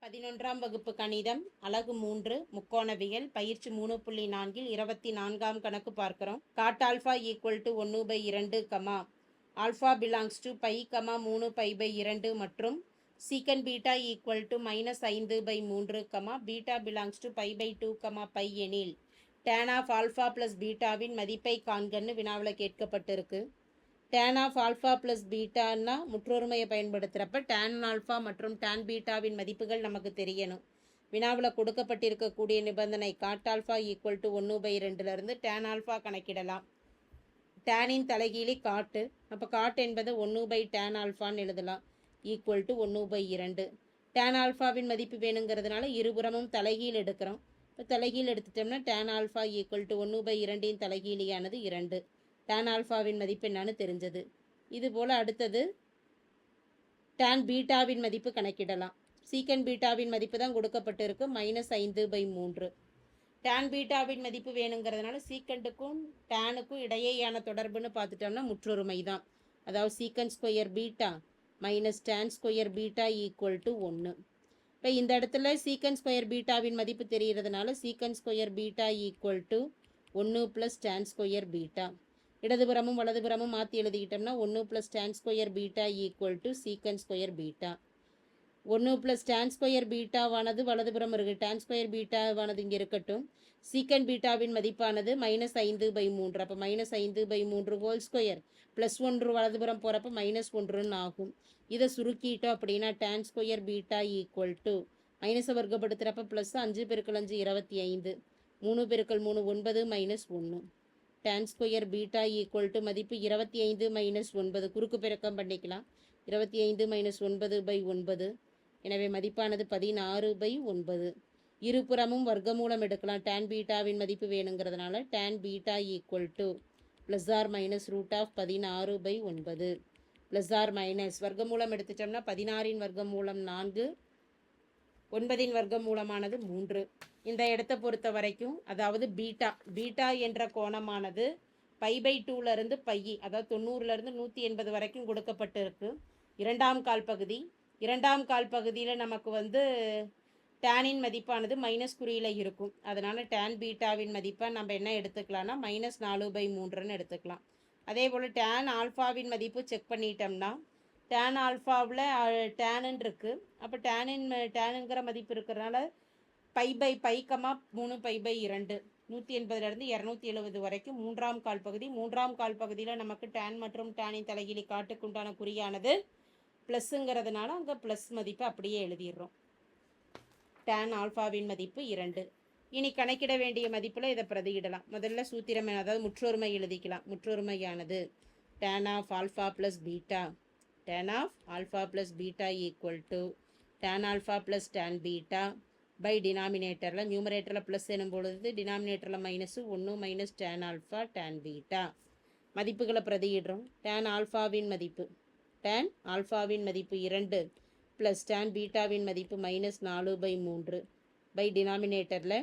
11ஆம் வகுப்பு கணிதம் அலகு 3 முக்கோணவியல் பயிற்சி 3.4 24ஆம் கணக்கு பார்க்கிறோம். Cot alpha equal to 1/2 comma alpha belongs to pi comma 3π/2 மற்றும் secant beta equal to -5/3 comma beta belongs to π/2 comma pi எனில் டேன் ஆஃப் ஆல்ஃபா ப்ளஸ் பீட்டாவின் மதிப்பை காண்கன்னு வினாவில் கேட்கப்பட்டிருக்கு. டேன் ஆஃப் ஆல்ஃபா ப்ளஸ் பீட்டான்னா முற்றொருமையை பயன்படுத்துகிறப்ப டேன் ஆல்ஃபா மற்றும் டேன் பீட்டாவின் மதிப்புகள் நமக்கு தெரியணும். வினாவில் கொடுக்கப்பட்டிருக்கக்கூடிய நிபந்தனை cot alpha equal to 1/2 tan alpha கணக்கிடலாம். டேனின் தலைகீழி காட்டு, அப்போ காட்டு என்பது 1/tan ஆல்ஃபான்னு எழுதலாம். Equal to 1/2. டேன் ஆல்ஃபாவின் மதிப்பு வேணுங்கிறதுனால இருபுறமும் தலைகீழ் எடுக்கிறோம். இப்போ தலைகீழ் எடுத்துட்டோம்னா டேன் ஆல்ஃபா ஈக்குவல் டு 1/2 தலைகீழியானது 2. டேன் ஆல்ஃபாவின் மதிப்பு என்னன்னு தெரிஞ்சது. இதுபோல் அடுத்தது டேன் பீட்டாவின் மதிப்பு கணக்கிடலாம். சீக்கன் பீட்டாவின் மதிப்பு தான் கொடுக்கப்பட்டிருக்கு -5/3. டேன் பீட்டாவின் மதிப்பு வேணுங்கிறதுனால சீக்கண்ட்டுக்கும் டேனுக்கும் இடையேயான தொடர்புன்னு பார்த்துட்டோம்னா முற்றொருமை தான். அதாவது secant square beta minus tan square beta equal to 1. இப்போ இந்த இடத்துல சீக்கன் ஸ்கொயர் பீட்டாவின் மதிப்பு தெரிகிறதுனால secant square beta equal to 1 + tan square beta. இடதுபுறமும் வலதுபுறமும் மாற்றி எழுதிக்கிட்டோம்னா 1 + tan square beta equal to secant square beta. 1 + tan square பீட்டாவானது வலதுபுறம் இருக்குது, tan ஸ்கொயர் பீட்டாவானது இங்கே இருக்கட்டும். சீக்கன் பீட்டாவின் மதிப்பானது -5/3. அப்போ -5/3 ஹோல் ஸ்கொயர் +1 வலதுபுறம் போகிறப்ப -1ன்னு ஆகும். இதை சுருக்கிட்டோம் அப்படின்னா tan square beta equal to மைனஸை வர்க்கப்படுத்துகிறப்ப +5 × 5 25, 3 × 3 9 -1. Tan square beta equal to மதிப்பு 25 - 9. குறுக்கு பெருக்கம் பண்ணிக்கலாம். 25 - 9/9. எனவே மதிப்பானது 16/9. இருபுறமும் வர்க்கமூலம் எடுக்கலாம். டேன் பீட்டாவின் மதிப்பு வேணுங்கிறதுனால டேன் பீட்டா ஈக்குவல் டு ±√16/9. ± வர்க்கமூலம் எடுத்துட்டோம்னா 16இன் வர்க்கமூலம் 4, 9இன் வர்க்கமூலமானது 3. இந்த இடத்தை பொறுத்த வரைக்கும் அதாவது பீட்டா என்ற கோணமானது π/2 பை, அதாவது 90 180 வரைக்கும் கொடுக்கப்பட்டிருக்கு. இரண்டாம் கால் பகுதியில் நமக்கு டேனின் மதிப்பானது மைனஸ் குறியில் இருக்கும். அதனால் டேன் பீட்டாவின் மதிப்பை நம்ம என்ன எடுத்துக்கலாம்னா -4/3ன்னு எடுத்துக்கலாம். அதே போல் டேன் ஆல்ஃபாவின் மதிப்பு செக் பண்ணிட்டோம்னா டேன் ஆல்ஃபாவில் டேனுன்னு இருக்குது. அப்போ டேனுங்கிற மதிப்பு இருக்கிறனால π/π, 3π/2 180 270 வரைக்கும் மூன்றாம் கால் பகுதியில் நமக்கு டேன் மற்றும் டேனின் தலைகீழி காட்டுக்குண்டான குறியானது ப்ளஸ்ஸுங்கிறதுனால அங்கே ப்ளஸ் மதிப்பை அப்படியே எழுதிடுறோம். டேன் ஆல்ஃபாவின் மதிப்பு 2. இனி கணக்கிட வேண்டிய மதிப்பில் இதை பிரதியிடலாம். முதல்ல சூத்திரம், அதாவது முற்றொருமை எழுதிக்கலாம். முற்றொருமையானது tan of alpha plus beta, tan of alpha plus beta equal to tan alpha plus tan beta by டினாமினேட்டரில் நியூமரேட்டரில் ப்ளஸ் எனும் பொழுது டினாமினேட்டரில் -1 - டேன் ஆல்ஃபா டேன் பீட்டா. மதிப்புகளை பிரதியிடுறோம். டேன் ஆல்ஃபாவின் மதிப்பு 2 ப்ளஸ் டேன் பீட்டாவின் மதிப்பு -4/3 பை டினாமினேட்டரில்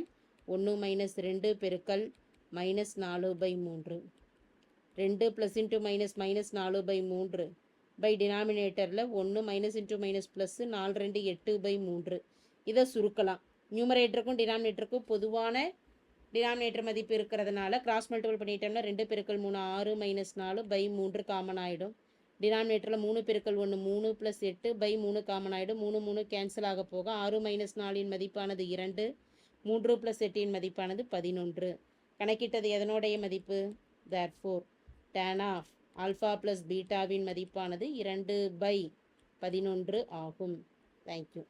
1 - 2 பெருக்கல் -4/3. 2 + × -4/3 பை டினாமினேட்டரில் 1 - × +4 2 8/3. இதை சுருக்கலாம். நியூமரேட்டருக்கும் டினாமினேட்டருக்கும் பொதுவான டினாமினேட்டர் மதிப்பு இருக்கிறதுனால கிராஸ் மல்டிபிள் பண்ணிட்டோம்னா 2 × 3 6 - 4/3 காமன் ஆகிடும். டினாமினேட்டரில் 3 × 1 3 + 8/3 காமன் ஆகிடும். 3 3 கேன்சல் ஆக போக 6 - 4இன் மதிப்பானது 2, 3 + 8இன் மதிப்பானது 11. கணக்கிட்டது எதனுடைய மதிப்பு? therefore tan of alpha plus பீட்டாவின் மதிப்பானது 2/11 ஆகும். தேங்க்யூ.